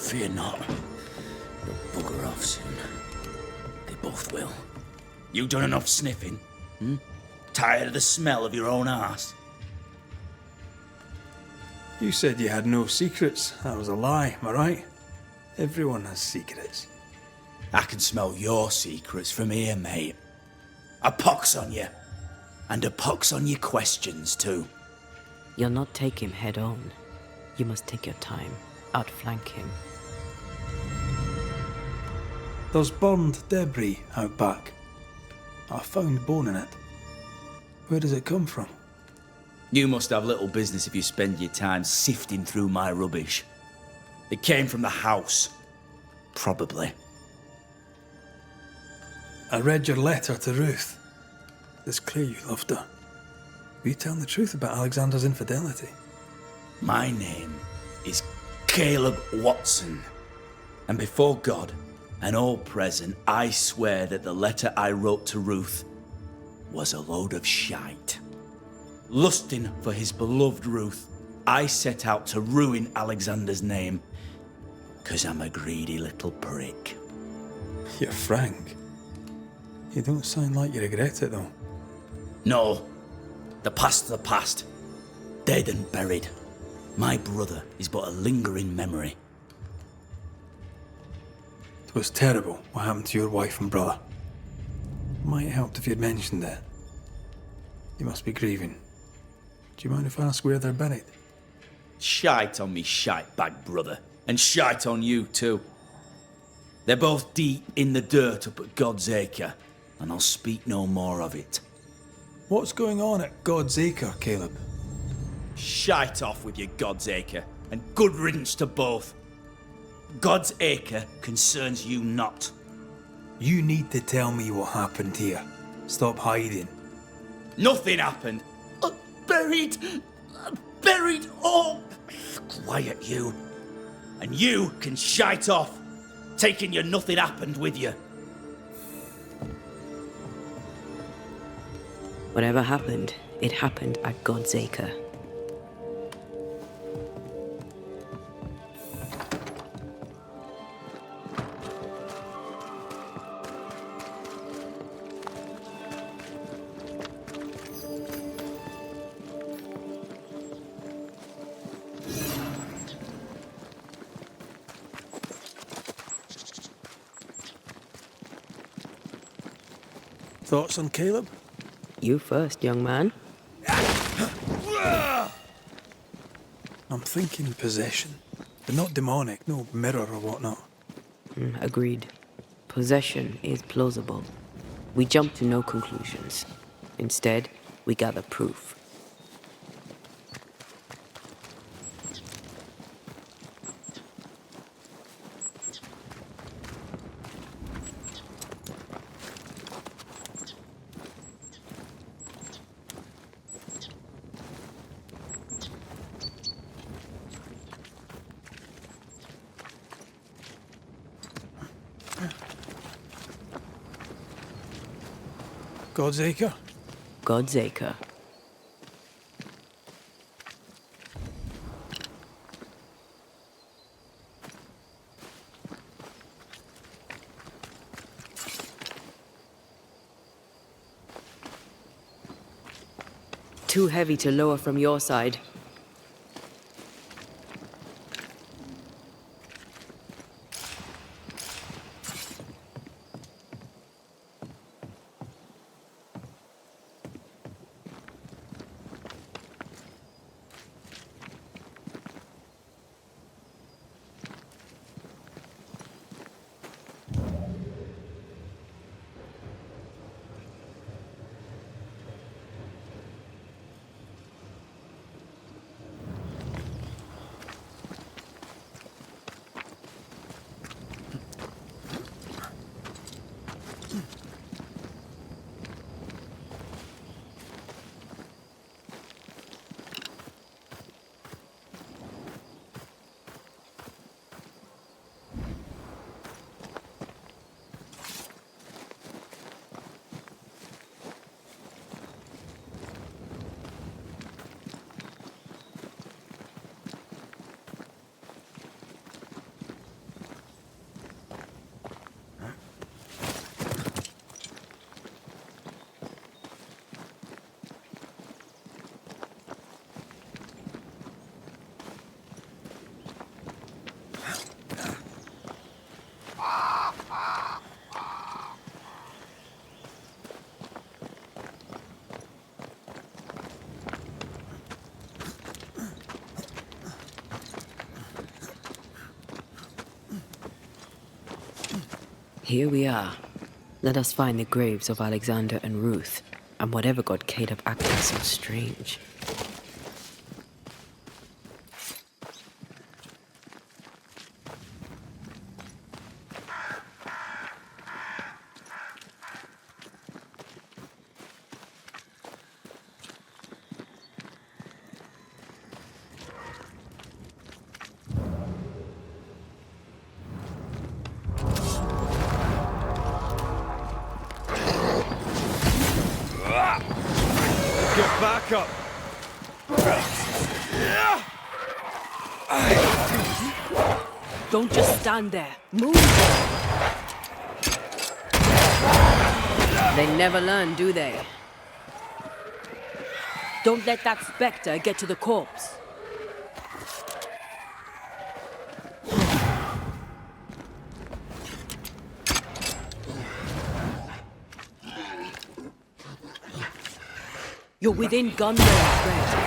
Fear not. You'll bugger off soon. They both will. You done enough sniffing? Tired of the smell of your own arse? You said you had no secrets. That was a lie, am I right? Everyone has secrets. I can smell your secrets from here, mate. A pox on you. And a pox on your questions, too. You'll not take him head on. You must take your time, outflank him. There's burned debris out back. I found bone in it. Where does it come from? You must have little business if you spend your time sifting through my rubbish. It came from the house. Probably. I read your letter to Ruth. It's clear you loved her. Were you telling the truth about Alexander's infidelity? My name is Caleb Watson. And before God and all present, I swear that the letter I wrote to Ruth was a load of shite. Lusting for his beloved Ruth, I set out to ruin Alexander's name, 'cause I'm a greedy little prick. You're frank. You don't sound like you regret it, though. No, the past's the past. Dead and buried. My brother is but a lingering memory. It was terrible what happened to your wife and brother. Might help if you'd mentioned it. You must be grieving. Do you mind if I ask where they're buried? Shite on me shite bag brother, and shite on you too. They're both deep in the dirt up at God's Acre, and I'll speak no more of it. What's going on at God's Acre, Caleb? Shite off with your God's Acre, and good riddance to both. God's Acre concerns you not. You need to tell me what happened here. Stop hiding. Nothing happened. Buried. Oh, quiet you. And you can shite off, taking your nothing happened with you. Whatever happened, it happened at God's Acre. Thoughts on Caleb? You first, young man. I'm thinking possession, but not demonic, no mirror or whatnot. Agreed. Possession is plausible. We jump to no conclusions. Instead, we gather proof. God's Acre? God's Acre. Too heavy to lower from your side. Here we are. Let us find the graves of Alexander and Ruth, and whatever got Caleb acting so strange. Get back up! Don't just stand there. Move! They never learn, do they? Don't let that specter get to the corpse. You're within gun range, Fred.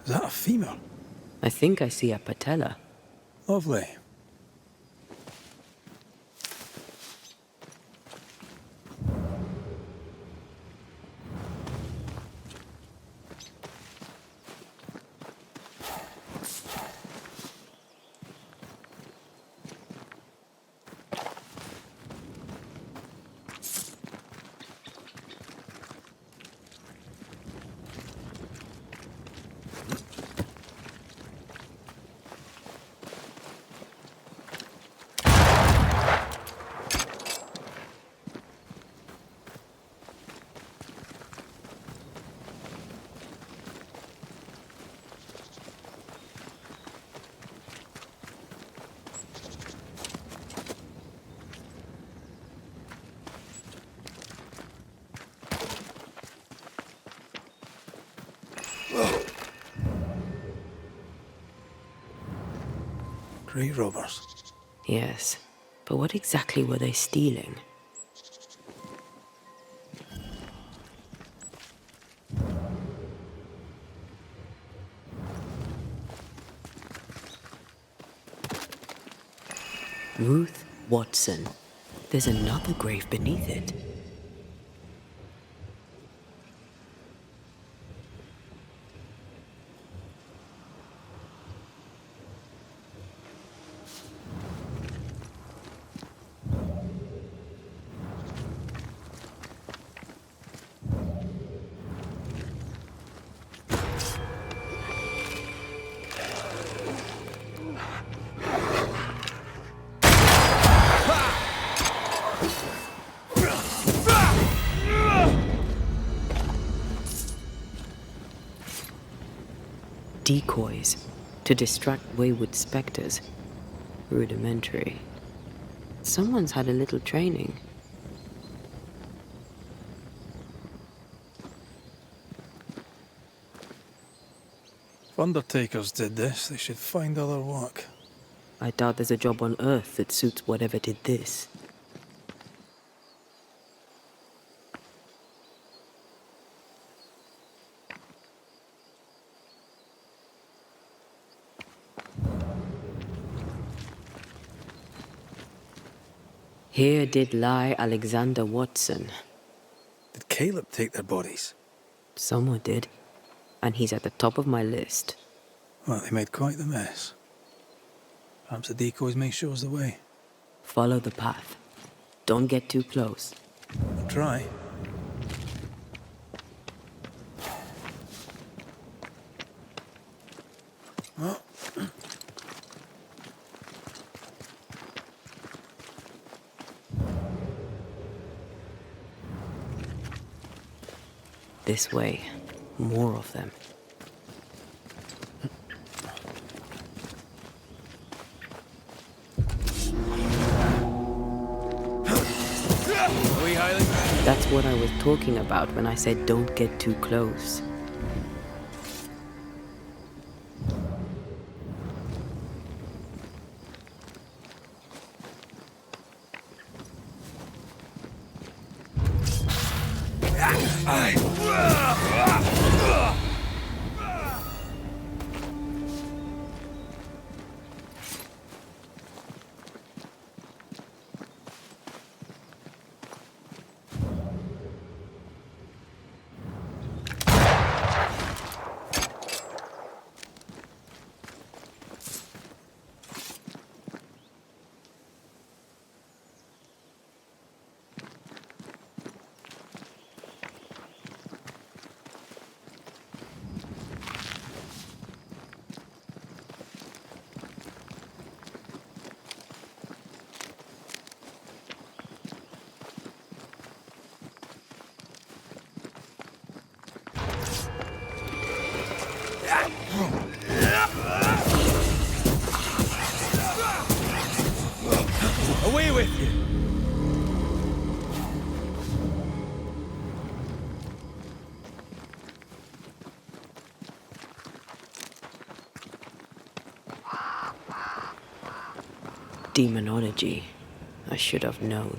Is that a femur? I think I see a patella. Lovely. Grave robbers. Yes, but what exactly were they stealing? Ruth Watson. There's another grave beneath it. Decoys to distract wayward specters. Rudimentary. Someone's had a little training. If undertakers did this, they should find other work. I doubt there's a job on Earth that suits whatever did this. Here did lie Alexander Watson. Did Caleb take their bodies? Someone did, and he's at the top of my list. Well, they made quite the mess. Perhaps the decoys may show us the way. Follow the path. Don't get too close. I'll try. Oh. This way. More of them. That's what I was talking about when I said don't get too close. with you. Demonology. I should have known.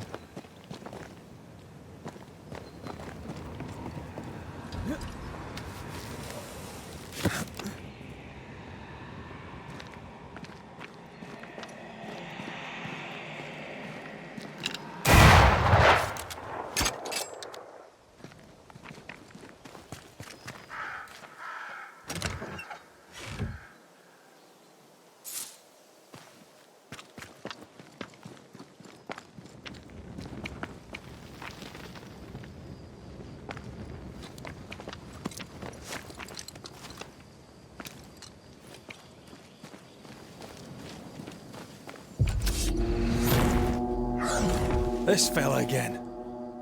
This fella again.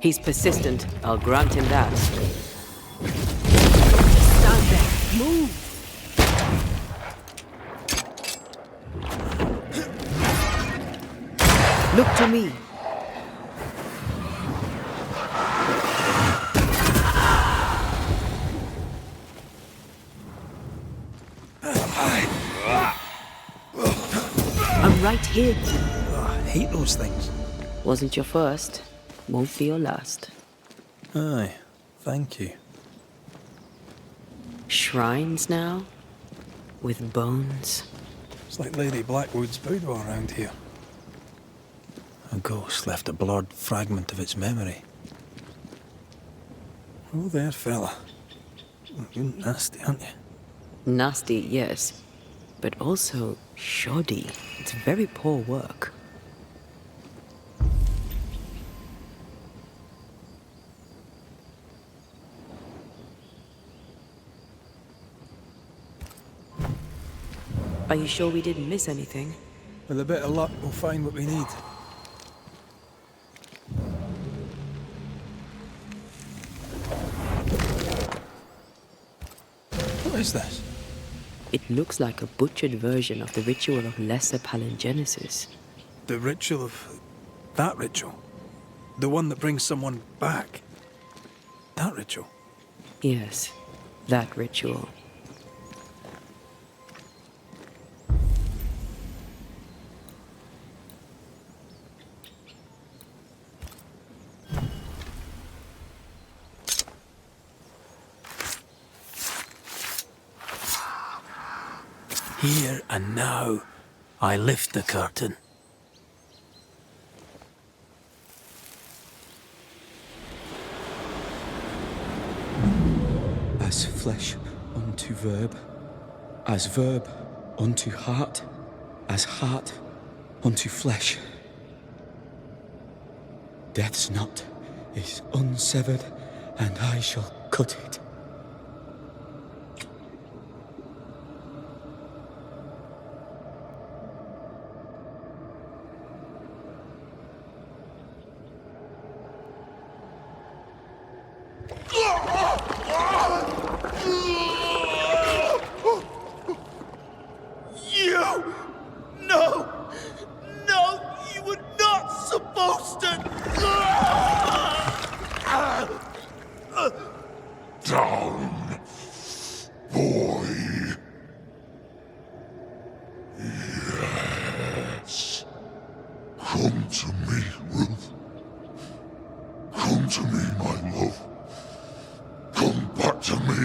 He's persistent. I'll grant him that. Stand there. Move. Look to me. I'm right here. I hate those things. Wasn't your first. Won't be your last. Aye, thank you. Shrines now? With bones? It's like Lady Blackwood's boudoir around here. A ghost left a blurred fragment of its memory. Oh there, fella. You're nasty, aren't you? Nasty, yes. But also shoddy. It's very poor work. Are you sure we didn't miss anything? With a bit of luck, we'll find what we need. What is this? It looks like a butchered version of the ritual of lesser palingenesis. The ritual of... that ritual? The one that brings someone back? That ritual? Yes, that ritual. Here and now, I lift the curtain. As flesh unto verb, as verb unto heart, as heart unto flesh. Death's knot is unsevered, and I shall cut it. Down, boy. Yes. Come to me, Ruth. Come to me, my love. Come back to me.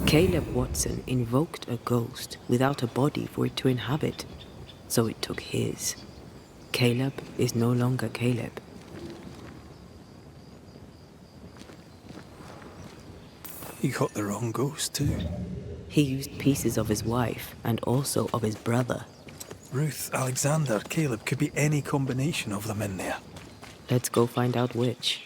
Caleb Watson invoked a ghost without a body for it to inhabit, so it took his. Caleb is no longer Caleb. He got the wrong ghost too. He used pieces of his wife and also of his brother. Ruth, Alexander, Caleb, could be any combination of them in there. Let's go find out which.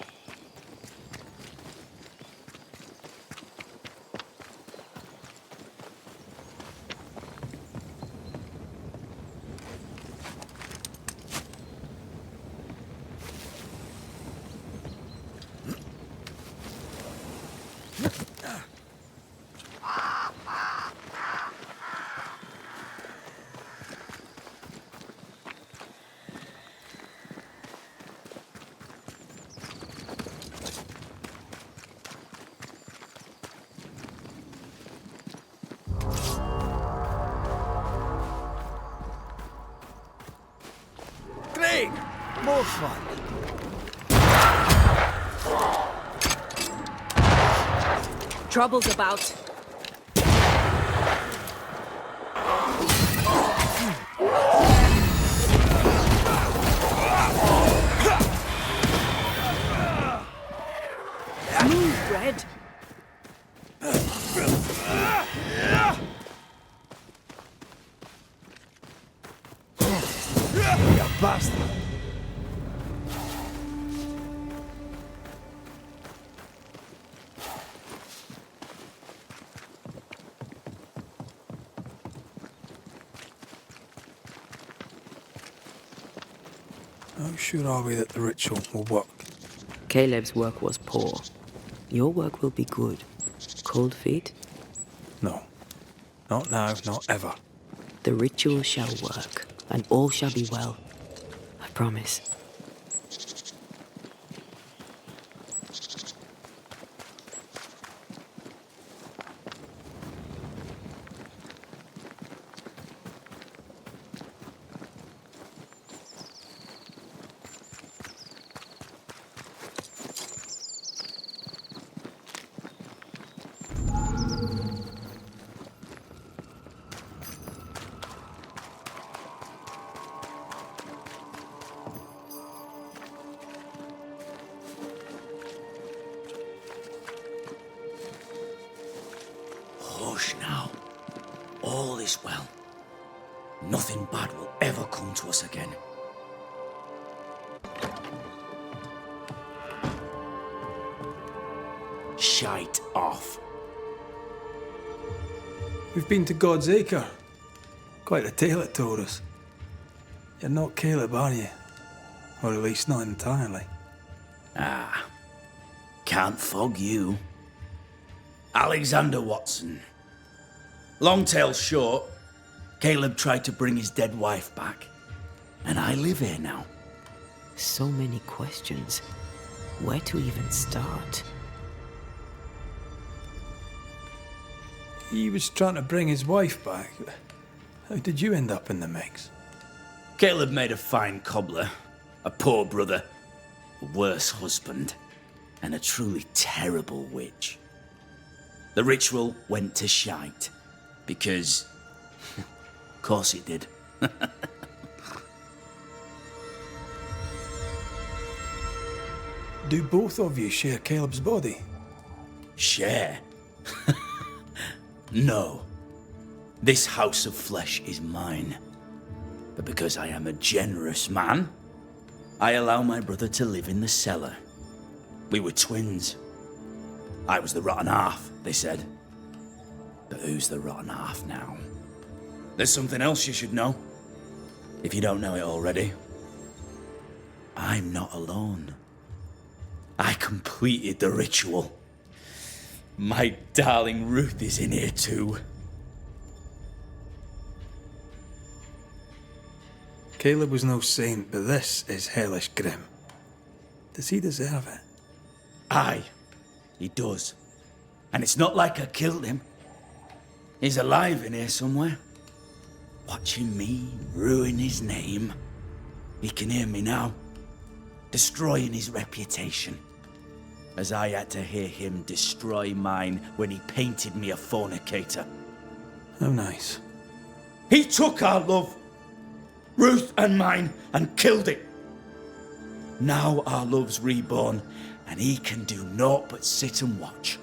more fun. Trouble's about. Move, Red. You bastard. How sure are we that the ritual will work? Caleb's work was poor. Your work will be good. Cold feet? No. Not now, not ever. The ritual shall work, and all shall be well. I promise. Hush now. All is well. Nothing bad will ever come to us again. Shite off. We've been to God's Acre. Quite a tale it told us. You're not Caleb, are you? Or at least not entirely. Ah, can't fog you. Alexander Watson. Long tale short, Caleb tried to bring his dead wife back, and I live here now. So many questions. Where to even start? He was trying to bring his wife back. How did you end up in the mix? Caleb made a fine cobbler, a poor brother, a worse husband, and a truly terrible witch. The ritual went to shite, because... of course it did. Do both of you share Caleb's body? Share? No. This house of flesh is mine. But because I am a generous man, I allow my brother to live in the cellar. We were twins. I was the rotten half, they said. But who's the rotten half now? There's something else you should know. If you don't know it already. I'm not alone. I completed the ritual. My darling Ruth is in here too. Caleb was no saint, but this is hellish grim. Does he deserve it? Aye, he does. And it's not like I killed him. He's alive in here somewhere. Watching me ruin his name. He can hear me now. Destroying his reputation. As I had to hear him destroy mine when he painted me a fornicator. How nice. He took our love, Ruth and mine, and killed it. Now our love's reborn, and he can do naught but sit and watch.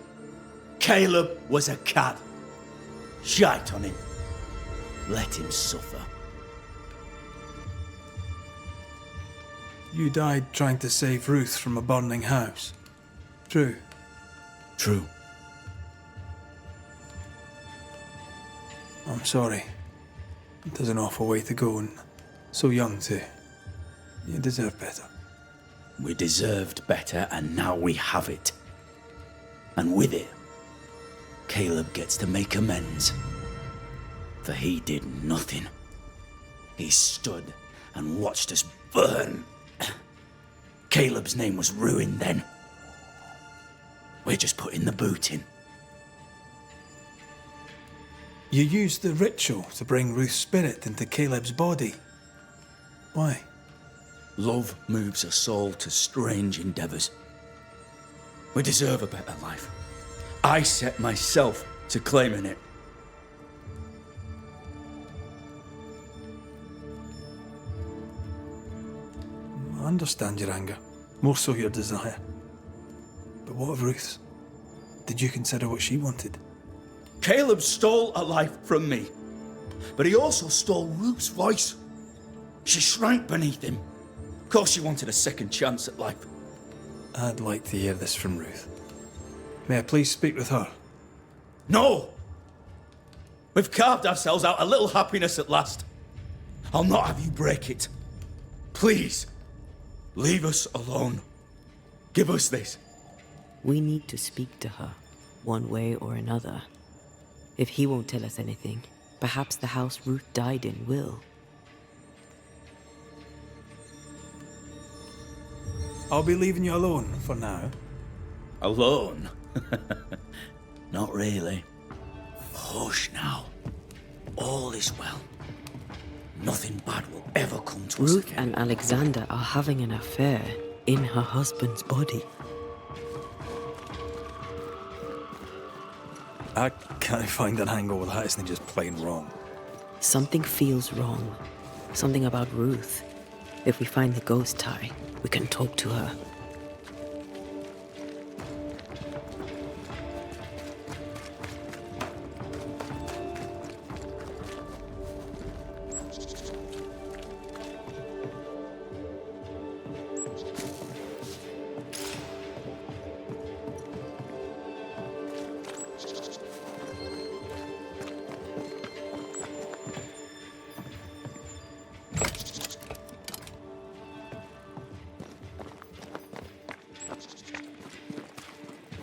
Caleb was a cad. Shite on him. Let him suffer. You died trying to save Ruth from a burning house. True. True. I'm sorry. There's an awful way to go, and so young too. You deserve better. We deserved better, and now we have it. And with it, Caleb gets to make amends. For he did nothing. He stood and watched us burn. Caleb's name was ruined then. We're just putting the boot in. You used the ritual to bring Ruth's spirit into Caleb's body. Why? Love moves a soul to strange endeavors. We deserve a better life. I set myself to claiming it. I understand your anger, more so your desire. But what of Ruth's? Did you consider what she wanted? Caleb stole a life from me, but he also stole Ruth's voice. She shrank beneath him. Of course she wanted a second chance at life. I'd like to hear this from Ruth. May I please speak with her? No! We've carved ourselves out a little happiness at last. I'll not have you break it. Please, leave us alone. Give us this. We need to speak to her, one way or another. If he won't tell us anything, perhaps the house Ruth died in will. I'll be leaving you alone for now. Alone? Not really. Hush now. All is well. Nothing bad will ever come to us Ruth again. and Alexander are having an affair in her husband's body. I can't find an angle with that isn't just plain wrong. Something feels wrong. Something about Ruth. If we find the ghost tie, we can talk to her.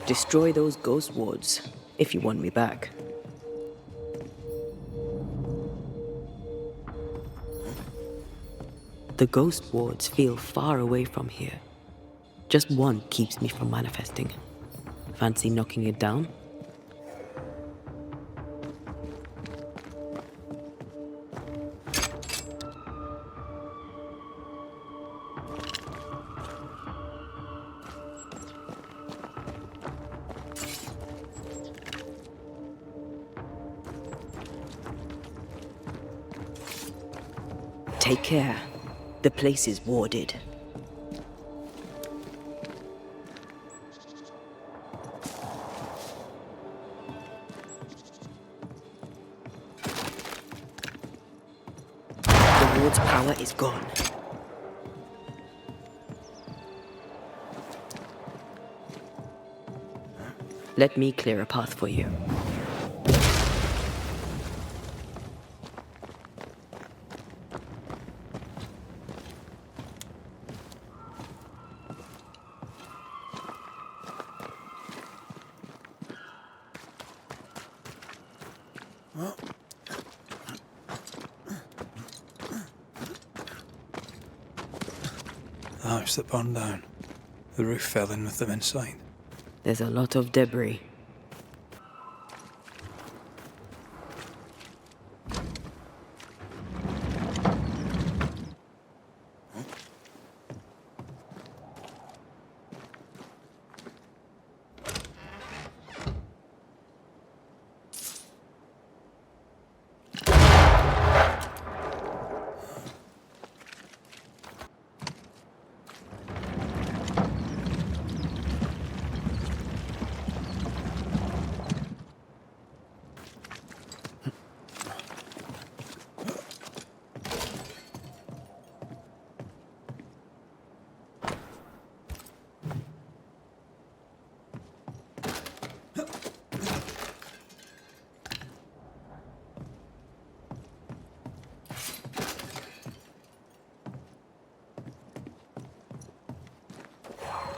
Destroy those ghost wards, if you want me back. The ghost wards feel far away from here. Just one keeps me from manifesting. Fancy knocking it down? Take care. The place is warded. The ward's power is gone. Let me clear a path for you. The house that burned down. The roof fell in with them inside. There's a lot of debris.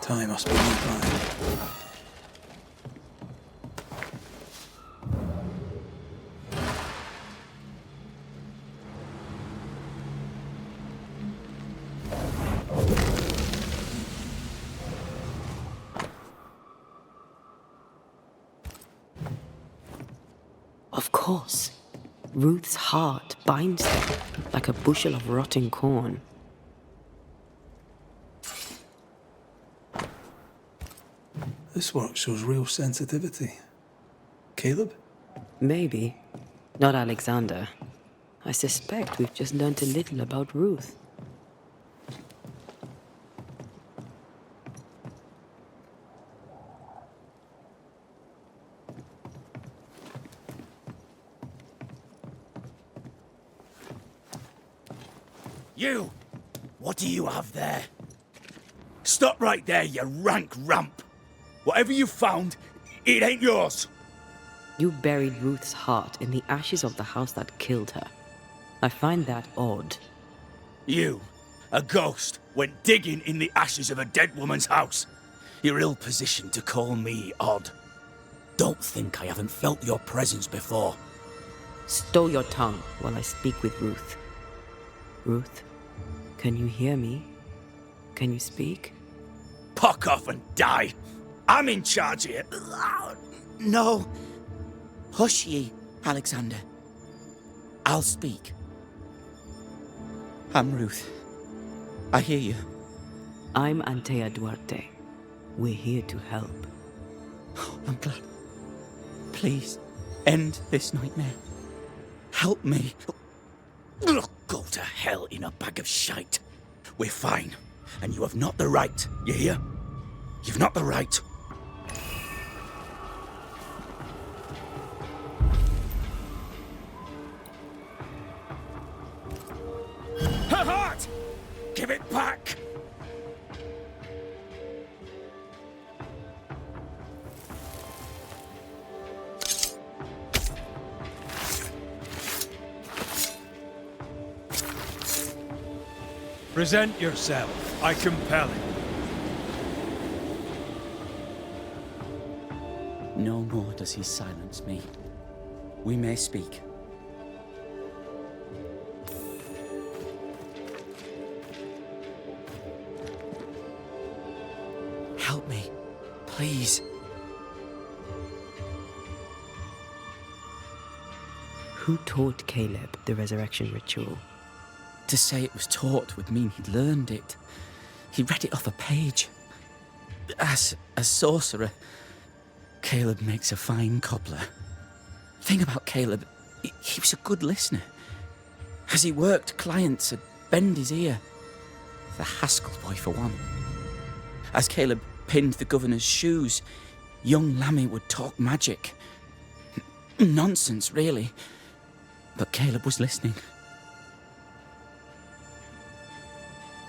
Time must be nearby. Of course. Ruth's heart binds them like a bushel of rotting corn. This work shows real sensitivity. Caleb? Maybe. Not Alexander. I suspect we've just learnt a little about Ruth. You! What do you have there? Stop right there, you rank ramp! Whatever you found, it ain't yours! You buried Ruth's heart in the ashes of the house that killed her. I find that odd. You, a ghost, went digging in the ashes of a dead woman's house. You're ill-positioned to call me odd. Don't think I haven't felt your presence before. Stow your tongue while I speak with Ruth. Ruth, can you hear me? Can you speak? Pock off and die! I'm in charge here. No. Hush ye, Alexander. I'll speak. I'm Ruth. I hear you. I'm Antea Duarte. We're here to help. Oh, I'm glad. Please, end this nightmare. Help me. Go to hell in a bag of shite. We're fine, and you have not the right, you hear? You've not the right. Her heart! Give it back! Present yourself. I compel it. No more does he silence me. We may speak. Help me, please. Who taught Caleb the resurrection ritual? To say it was taught would mean he'd learned it. He read it off a page. As a sorcerer, Caleb makes a fine cobbler. Thing about Caleb, he was a good listener. As he worked, clients would bend his ear. The Haskell boy, for one. As Caleb pinned the governor's shoes, young Lammy would talk magic. Nonsense, really. But Caleb was listening.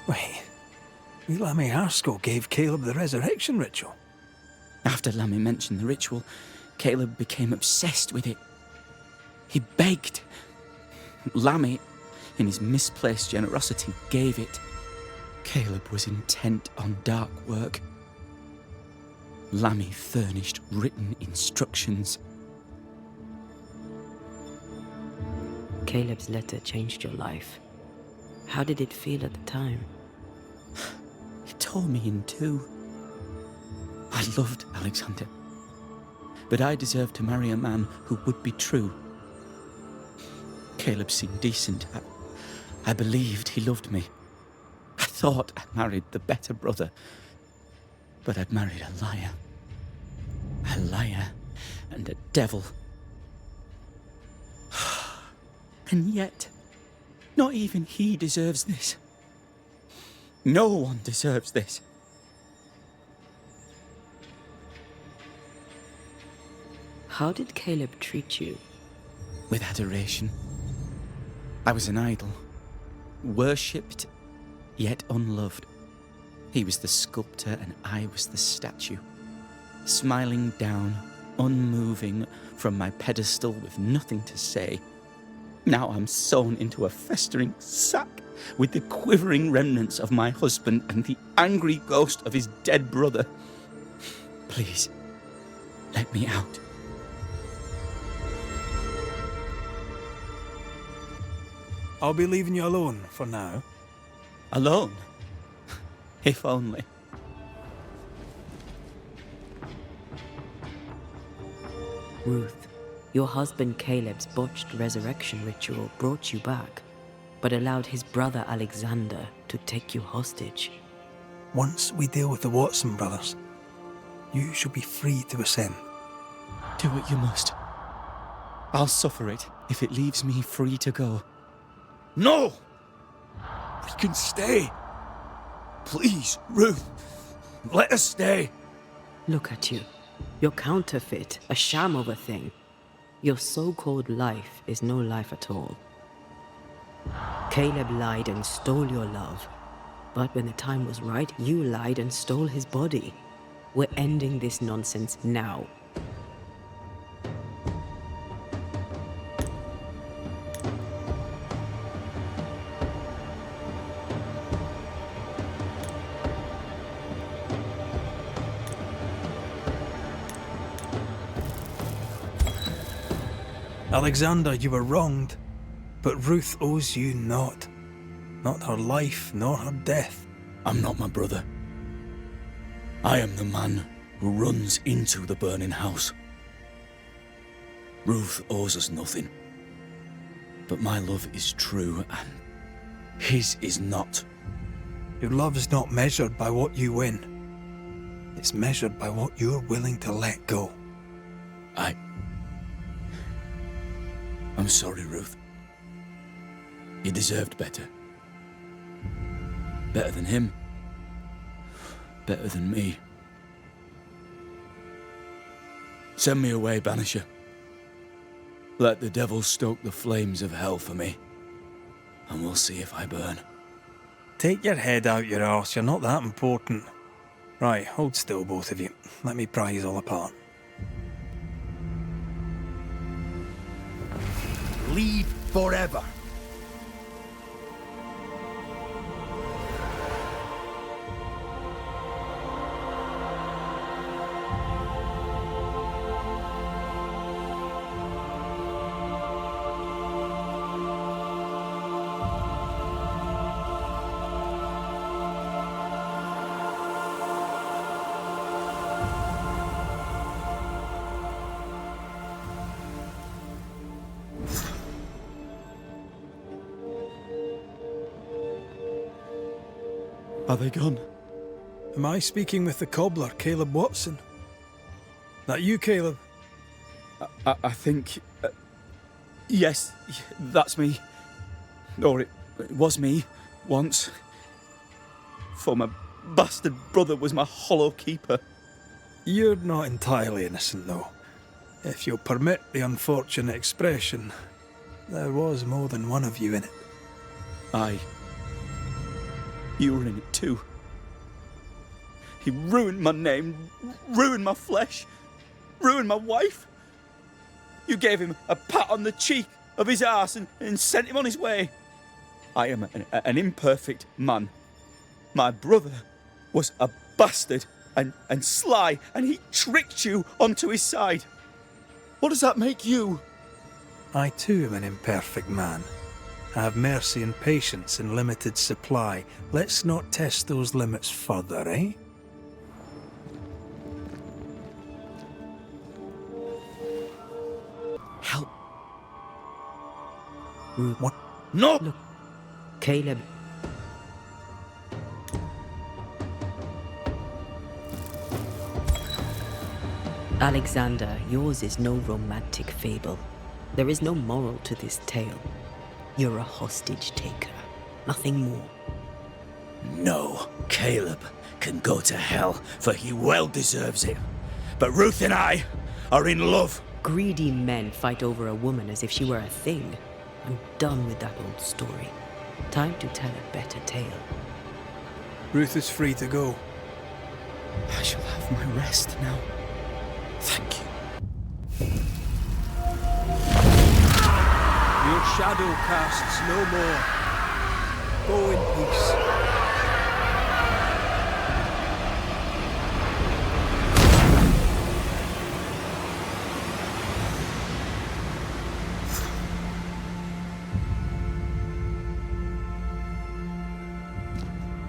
Wait. Lammy Haskell gave Caleb the resurrection ritual. After Lammy mentioned the ritual, Caleb became obsessed with it. He begged. Lammy, in his misplaced generosity, gave it. Caleb was intent on dark work. Lammy furnished written instructions. Caleb's letter changed your life. How did it feel at the time? It tore me in two. I loved Alexander, but I deserved to marry a man who would be true. Caleb seemed decent. I believed he loved me. I thought I married the better brother, but I'd married a liar. A liar and a devil. And yet, not even he deserves this. No one deserves this. How did Caleb treat you? With adoration. I was an idol, worshipped, yet unloved. He was the sculptor and I was the statue, smiling down, unmoving from my pedestal with nothing to say. Now I'm sewn into a festering sack with the quivering remnants of my husband and the angry ghost of his dead brother. Please, let me out. I'll be leaving you alone for now. Alone? If only. Ruth, your husband Caleb's botched resurrection ritual brought you back, but allowed his brother Alexander to take you hostage. Once we deal with the Watson brothers, You shall be free to ascend. Do what you must. I'll suffer it if it leaves me free to go. No! We can stay. Please, Ruth. Let us stay. Look at you. You're counterfeit, a sham of a thing. Your so-called life is no life at all. Caleb lied and stole your love. But when the time was right, you lied and stole his body. We're ending this nonsense now. Alexander, you were wronged, but Ruth owes you naught. Not her life, nor her death. I'm not my brother. I am the man who runs into the burning house. Ruth owes us nothing. But my love is true, and his is not. Your love's not measured by what you win. It's measured by what you're willing to let go. I'm sorry, Ruth. You deserved better. Better than him. Better than me. Send me away, Banisher. Let the devil stoke the flames of hell for me, and we'll see if I burn. Take your head out your arse, you're not that important. Right, hold still, both of you. Let me pry you all apart. Leave forever. Are they gone? Am I speaking with the cobbler, Caleb Watson? That you, Caleb? I think... yes, that's me. Or it was me, once. For my bastard brother was my hollow keeper. You're not entirely innocent, though. If you'll permit the unfortunate expression, there was more than one of you in it. Aye. You were in it too. He ruined my name, ruined my flesh, ruined my wife. You gave him a pat on the cheek of his arse and sent him on his way. I am an imperfect man. My brother was a bastard and sly, and he tricked you onto his side. What does that make you? I too am an imperfect man. I have mercy and patience in limited supply. Let's not test those limits further, eh? Help. What? No! Look, Caleb. Alexander, yours is no romantic fable. There is no moral to this tale. You're a hostage taker, nothing more. No, Caleb can go to hell, for he well deserves it. But Ruth and I are in love. Greedy men fight over a woman as if she were a thing. I'm done with that old story. Time to tell a better tale. Ruth is free to go. I shall have my rest now. Thank you. Your shadow casts no more. Go in peace.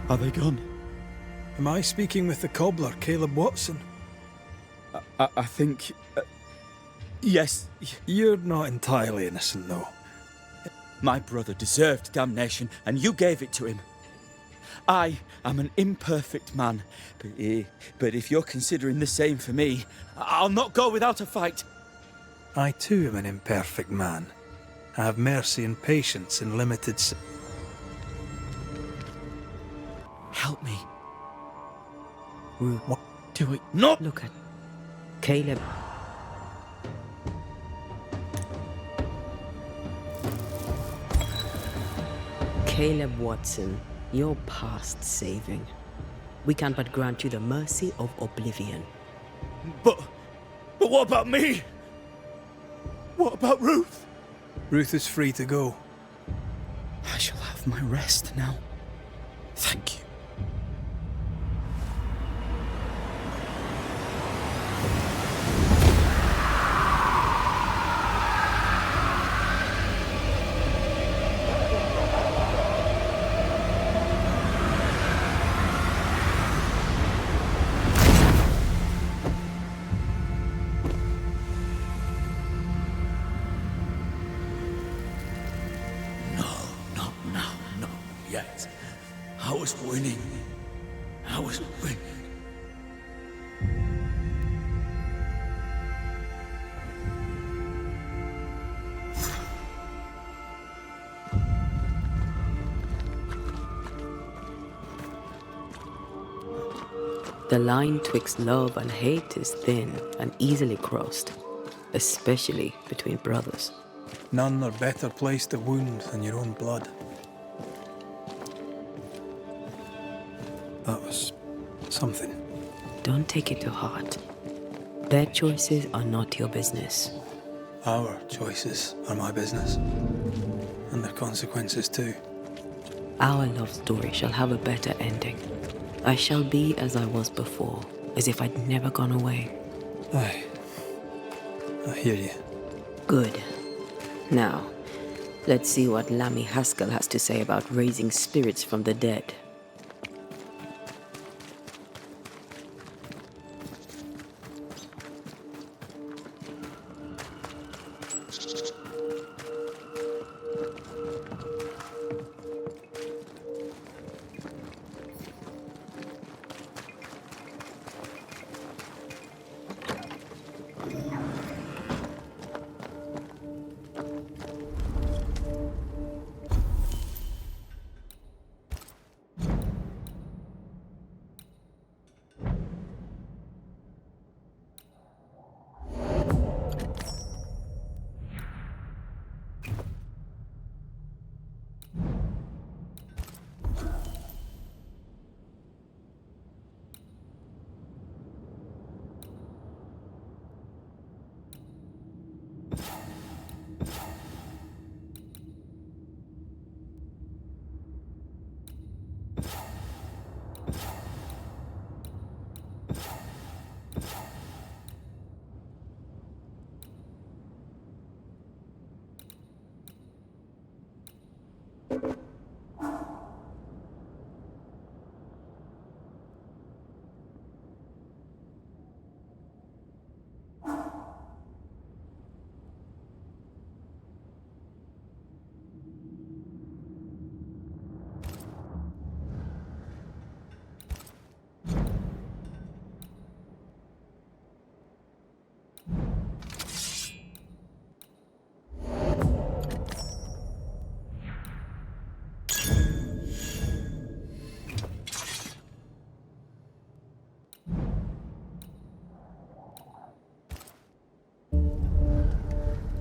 Are they gone? Am I speaking with the cobbler, Caleb Watson? I think... yes. You're not entirely innocent, though. My brother deserved damnation, and you gave it to him. I am an imperfect man. But if you're considering the same for me, I'll not go without a fight. I too am an imperfect man. I have mercy and patience and limited... Help me. What? Do it. Not. Look at Caleb. Caleb Watson, you're past saving. We can but grant you the mercy of oblivion. But what about me? What about Ruth? Ruth is free to go. I shall have my rest now. Thank you. Not yet. I was winning. I was winning. The line twixt love and hate is thin and easily crossed, especially between brothers. None are better placed to wound than your own blood. That was something. Don't take it to heart. Their choices are not your business. Our choices are my business. And their consequences too. Our love story shall have a better ending. I shall be as I was before, as if I'd never gone away. Aye. I hear you. Good. Now, let's see what Lammy Haskell has to say about raising spirits from the dead.